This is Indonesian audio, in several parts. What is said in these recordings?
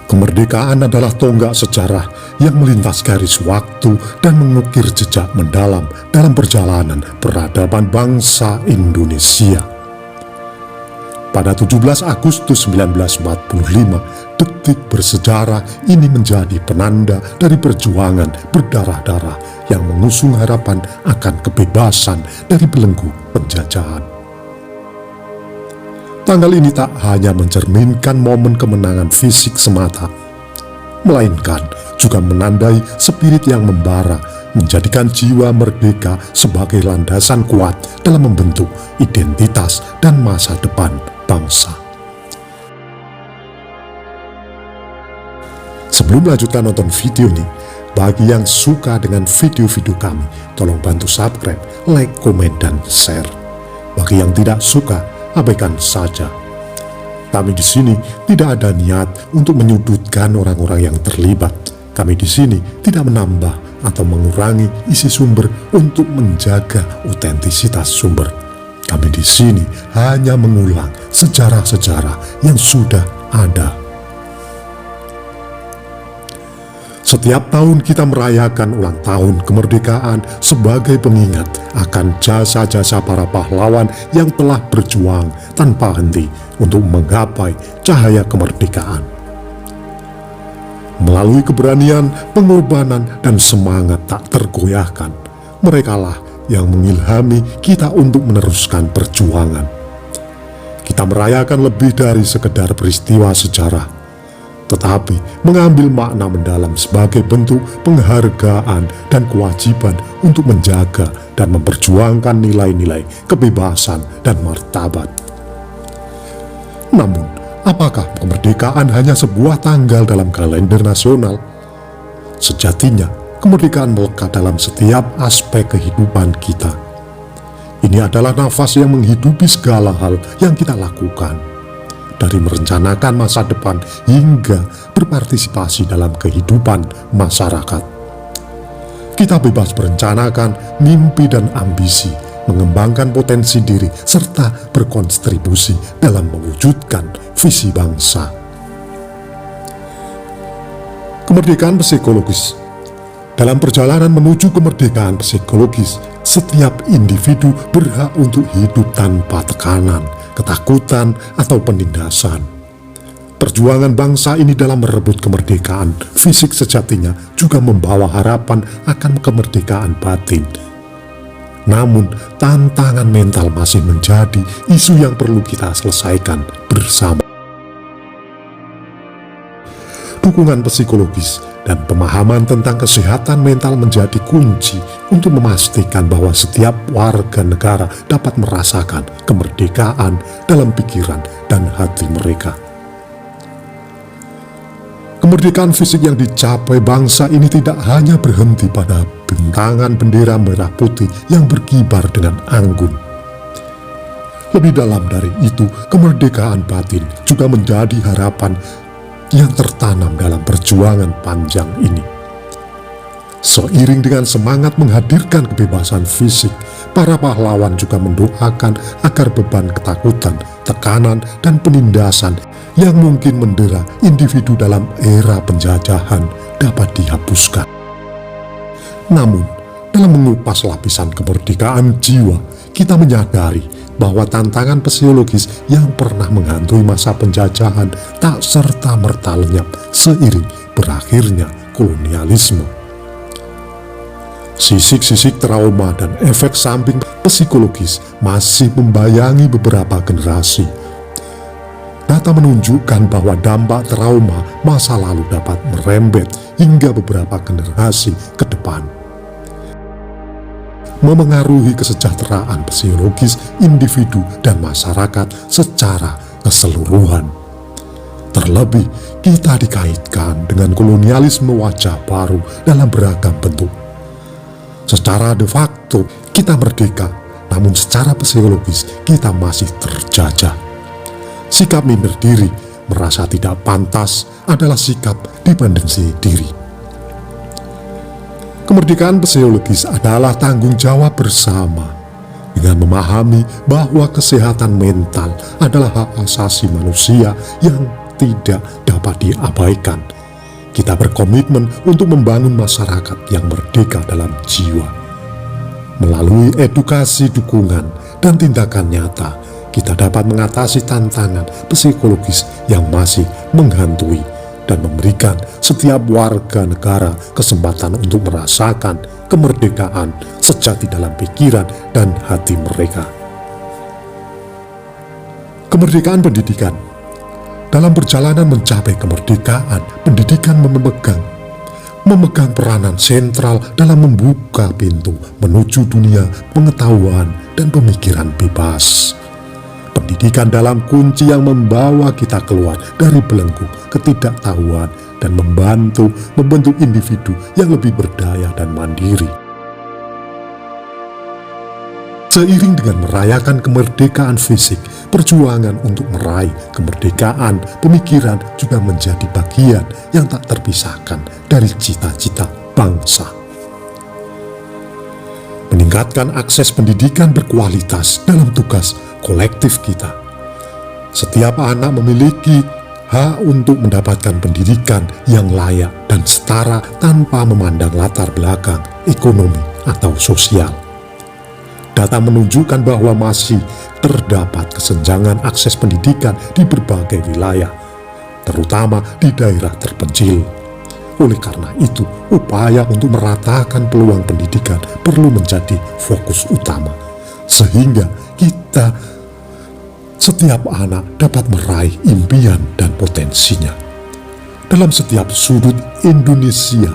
Kemerdekaan adalah tonggak sejarah yang melintas garis waktu dan mengukir jejak mendalam dalam perjalanan peradaban bangsa Indonesia. Pada 17 Agustus 1945, detik bersejarah ini menjadi penanda dari perjuangan berdarah-darah yang mengusung harapan akan kebebasan dari belenggu penjajahan. Tanggal ini tak hanya mencerminkan momen kemenangan fisik semata, melainkan juga menandai spirit yang membara, menjadikan jiwa merdeka sebagai landasan kuat dalam membentuk identitas dan masa depan bangsa. Sebelum melanjutkan nonton video ini, bagi yang suka dengan video-video kami, tolong bantu subscribe, like, komen, dan share. Bagi yang tidak suka, abaikan saja. Kami di sini tidak ada niat untuk menyudutkan orang-orang yang terlibat. Kami di sini tidak menambah atau mengurangi isi sumber untuk menjaga otentisitas sumber. Kami di sini hanya mengulang sejarah-sejarah yang sudah ada. Setiap tahun kita merayakan ulang tahun kemerdekaan sebagai pengingat akan jasa-jasa para pahlawan yang telah berjuang tanpa henti untuk menggapai cahaya kemerdekaan. Melalui keberanian, pengorbanan, dan semangat tak tergoyahkan, merekalah yang mengilhami kita untuk meneruskan perjuangan. Kita merayakan lebih dari sekedar peristiwa sejarah, tetapi mengambil makna mendalam sebagai bentuk penghargaan dan kewajiban untuk menjaga dan memperjuangkan nilai-nilai kebebasan dan martabat. Namun, apakah kemerdekaan hanya sebuah tanggal dalam kalender nasional? Sejatinya, kemerdekaan melekat dalam setiap aspek kehidupan kita. Ini adalah nafas yang menghidupi segala hal yang kita lakukan, dari merencanakan masa depan hingga berpartisipasi dalam kehidupan masyarakat. Kita bebas merencanakan mimpi dan ambisi, mengembangkan potensi diri, serta berkontribusi dalam mewujudkan visi bangsa. Kemerdekaan psikologis. Dalam perjalanan menuju kemerdekaan psikologis, setiap individu berhak untuk hidup tanpa tekanan, ketakutan, atau penindasan. Perjuangan bangsa ini dalam merebut kemerdekaan fisik sejatinya juga membawa harapan akan kemerdekaan batin. Namun, tantangan mental masih menjadi isu yang perlu kita selesaikan bersama. Dukungan psikologis dan pemahaman tentang kesehatan mental menjadi kunci untuk memastikan bahwa setiap warga negara dapat merasakan kemerdekaan dalam pikiran dan hati mereka. Kemerdekaan fisik yang dicapai bangsa ini tidak hanya berhenti pada bentangan bendera merah putih yang berkibar dengan anggun. Lebih dalam dari itu, kemerdekaan batin juga menjadi harapan yang tertanam dalam perjuangan panjang ini. Seiring dengan semangat menghadirkan kebebasan fisik, para pahlawan juga mendoakan agar beban ketakutan, tekanan, dan penindasan yang mungkin mendera individu dalam era penjajahan dapat dihapuskan. Namun, dalam mengupas lapisan kemerdekaan jiwa, kita menyadari bahwa tantangan psikologis yang pernah menghantui masa penjajahan tak serta-merta lenyap seiring berakhirnya kolonialisme. Sisik-sisik trauma dan efek samping psikologis masih membayangi beberapa generasi. Data menunjukkan bahwa dampak trauma masa lalu dapat merembet hingga beberapa generasi ke depan, memengaruhi kesejahteraan psikologis individu dan masyarakat secara keseluruhan. Terlebih, kita dikaitkan dengan kolonialisme wajah baru dalam beragam bentuk. Secara de facto, kita merdeka, namun secara psikologis kita masih terjajah. Sikap minder diri, merasa tidak pantas adalah sikap dependensi diri. Kemerdekaan psikologis adalah tanggung jawab bersama dengan memahami bahwa kesehatan mental adalah hak asasi manusia yang tidak dapat diabaikan. Kita berkomitmen untuk membangun masyarakat yang merdeka dalam jiwa. Melalui edukasi, dukungan, dan tindakan nyata, kita dapat mengatasi tantangan psikologis yang masih menghantui dan memberikan setiap warga negara kesempatan untuk merasakan kemerdekaan sejati dalam pikiran dan hati mereka. Kemerdekaan pendidikan. Dalam perjalanan mencapai kemerdekaan, pendidikan memegang peranan sentral dalam membuka pintu menuju dunia pengetahuan dan pemikiran bebas. Pendidikan dalam kunci yang membawa kita keluar dari belenggu ketidaktahuan dan membantu membentuk individu yang lebih berdaya dan mandiri. Seiring dengan merayakan kemerdekaan fisik, perjuangan untuk meraih kemerdekaan pemikiran juga menjadi bagian yang tak terpisahkan dari cita-cita bangsa. Meningkatkan akses pendidikan berkualitas dalam tugas kolektif kita. Setiap anak memiliki hak untuk mendapatkan pendidikan yang layak dan setara tanpa memandang latar belakang, ekonomi, atau sosial. Data menunjukkan bahwa masih terdapat kesenjangan akses pendidikan di berbagai wilayah, terutama di daerah terpencil. Oleh karena itu, upaya untuk meratakan peluang pendidikan perlu menjadi fokus utama, sehingga setiap anak dapat meraih impian dan potensinya. Dalam setiap sudut Indonesia,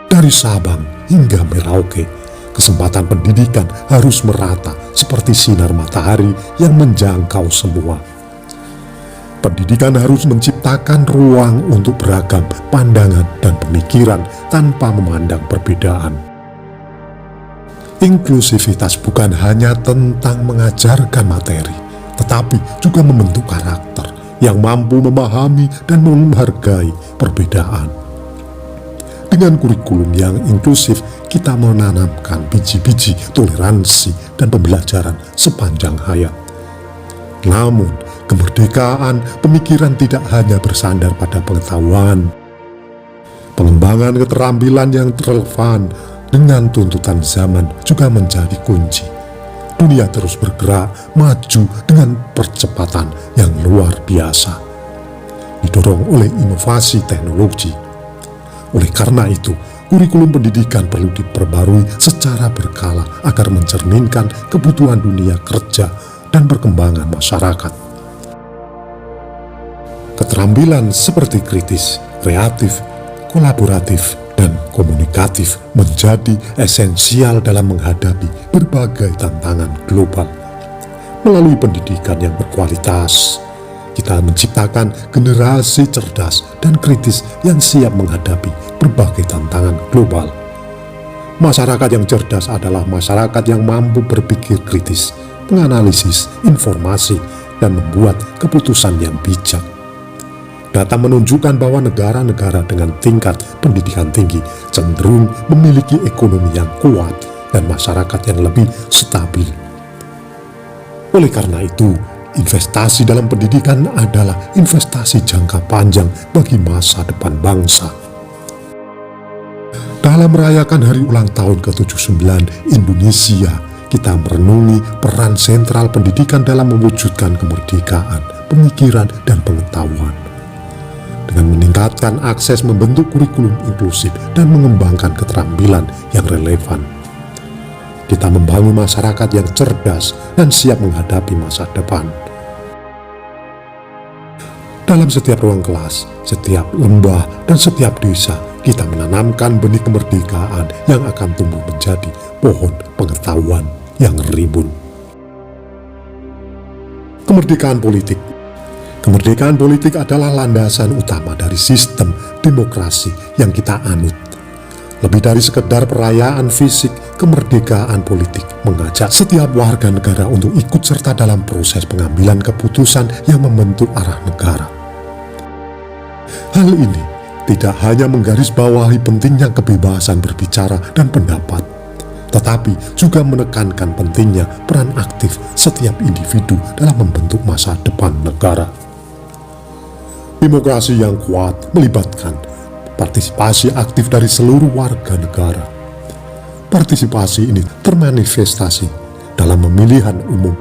dari Sabang hingga Merauke, kesempatan pendidikan harus merata seperti sinar matahari yang menjangkau semua. Pendidikan harus menciptakan ruang untuk beragam pandangan dan pemikiran tanpa memandang perbedaan. Inklusivitas bukan hanya tentang mengajarkan materi, tetapi juga membentuk karakter yang mampu memahami dan menghargai perbedaan. Dengan kurikulum yang inklusif, kita menanamkan biji-biji toleransi dan pembelajaran sepanjang hayat. Namun, kemerdekaan pemikiran tidak hanya bersandar pada pengetahuan. Pengembangan keterampilan yang relevan dengan tuntutan zaman juga menjadi kunci. Dunia terus bergerak maju dengan percepatan yang luar biasa, didorong oleh inovasi teknologi. Oleh karena itu, kurikulum pendidikan perlu diperbarui secara berkala agar mencerminkan kebutuhan dunia kerja dan perkembangan masyarakat. Keterampilan seperti kritis, kreatif, kolaboratif, dan komunikatif menjadi esensial dalam menghadapi berbagai tantangan global. Melalui pendidikan yang berkualitas, kita menciptakan generasi cerdas dan kritis yang siap menghadapi berbagai tantangan global. Masyarakat yang cerdas adalah masyarakat yang mampu berpikir kritis, menganalisis informasi, dan membuat keputusan yang bijak. Data menunjukkan bahwa negara-negara dengan tingkat pendidikan tinggi cenderung memiliki ekonomi yang kuat dan masyarakat yang lebih stabil. Oleh karena itu, investasi dalam pendidikan adalah investasi jangka panjang bagi masa depan bangsa. Dalam merayakan hari ulang tahun ke-79 Indonesia, kita merenungi peran sentral pendidikan dalam mewujudkan kemerdekaan, pemikiran, dan pengetahuan. Dengan meningkatkan akses membentuk kurikulum inklusif dan mengembangkan keterampilan yang relevan, kita membangun masyarakat yang cerdas dan siap menghadapi masa depan. Dalam setiap ruang kelas, setiap lembah, dan setiap desa, kita menanamkan benih kemerdekaan yang akan tumbuh menjadi pohon pengetahuan yang rimbun. Kemerdekaan politik. Kemerdekaan politik adalah landasan utama dari sistem demokrasi yang kita anut. Lebih dari sekedar perayaan fisik, kemerdekaan politik mengajak setiap warga negara untuk ikut serta dalam proses pengambilan keputusan yang membentuk arah negara. Hal ini tidak hanya menggarisbawahi pentingnya kebebasan berbicara dan pendapat, tetapi juga menekankan pentingnya peran aktif setiap individu dalam membentuk masa depan negara. Demokrasi yang kuat melibatkan partisipasi aktif dari seluruh warga negara. Partisipasi ini termanifestasi dalam pemilihan umum,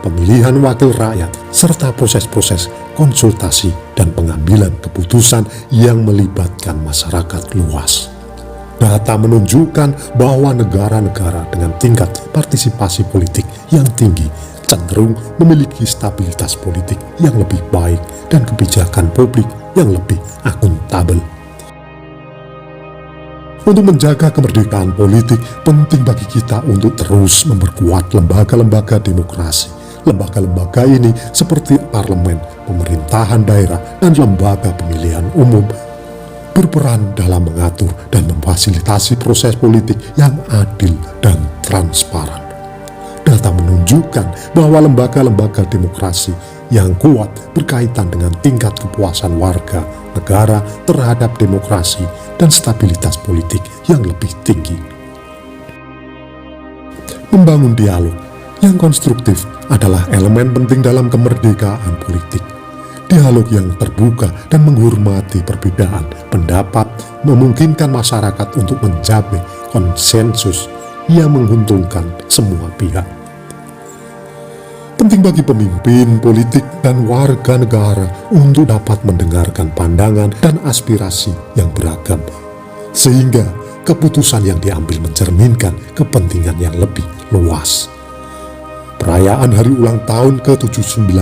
pemilihan wakil rakyat, serta proses-proses konsultasi dan pengambilan keputusan yang melibatkan masyarakat luas. Data menunjukkan bahwa negara-negara dengan tingkat partisipasi politik yang tinggi cenderung memiliki stabilitas politik yang lebih baik dan kebijakan publik yang lebih akuntabel. Untuk menjaga kemerdekaan politik, penting bagi kita untuk terus memperkuat lembaga-lembaga demokrasi. Lembaga-lembaga ini seperti parlemen, pemerintahan daerah, dan lembaga pemilihan umum berperan dalam mengatur dan memfasilitasi proses politik yang adil dan transparan. Data menunjukkan bahwa lembaga-lembaga demokrasi yang kuat berkaitan dengan tingkat kepuasan warga negara terhadap demokrasi dan stabilitas politik yang lebih tinggi. Membangun dialog yang konstruktif adalah elemen penting dalam kemerdekaan politik. Dialog yang terbuka dan menghormati perbedaan pendapat memungkinkan masyarakat untuk mencapai konsensus yang menguntungkan semua pihak. Penting bagi pemimpin politik dan warga negara untuk dapat mendengarkan pandangan dan aspirasi yang beragam, sehingga keputusan yang diambil mencerminkan kepentingan yang lebih luas. Perayaan hari ulang tahun ke-79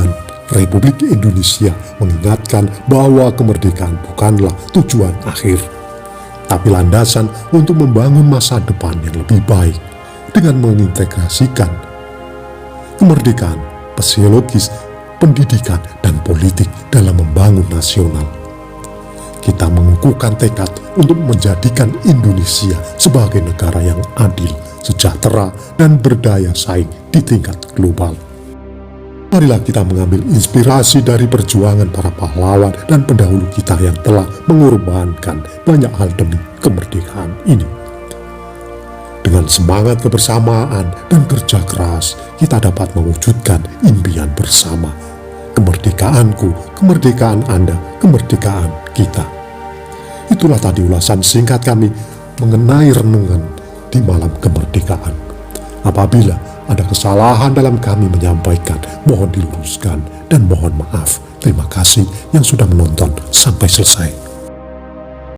Republik Indonesia mengingatkan bahwa kemerdekaan bukanlah tujuan akhir, tapi landasan untuk membangun masa depan yang lebih baik dengan mengintegrasikan kemerdekaan psikologis, pendidikan, dan politik dalam membangun nasional. Kita mengukuhkan tekad untuk menjadikan Indonesia sebagai negara yang adil, sejahtera, dan berdaya saing di tingkat global. Marilah kita mengambil inspirasi dari perjuangan para pahlawan dan pendahulu kita yang telah mengorbankan banyak hal demi kemerdekaan ini. Dengan semangat kebersamaan dan kerja keras, kita dapat mewujudkan impian bersama. Kemerdekaanku, kemerdekaan Anda, kemerdekaan kita. Itulah tadi ulasan singkat kami mengenai renungan di malam kemerdekaan. Apabila ada kesalahan dalam kami menyampaikan, mohon diluruskan dan mohon maaf. Terima kasih yang sudah menonton sampai selesai.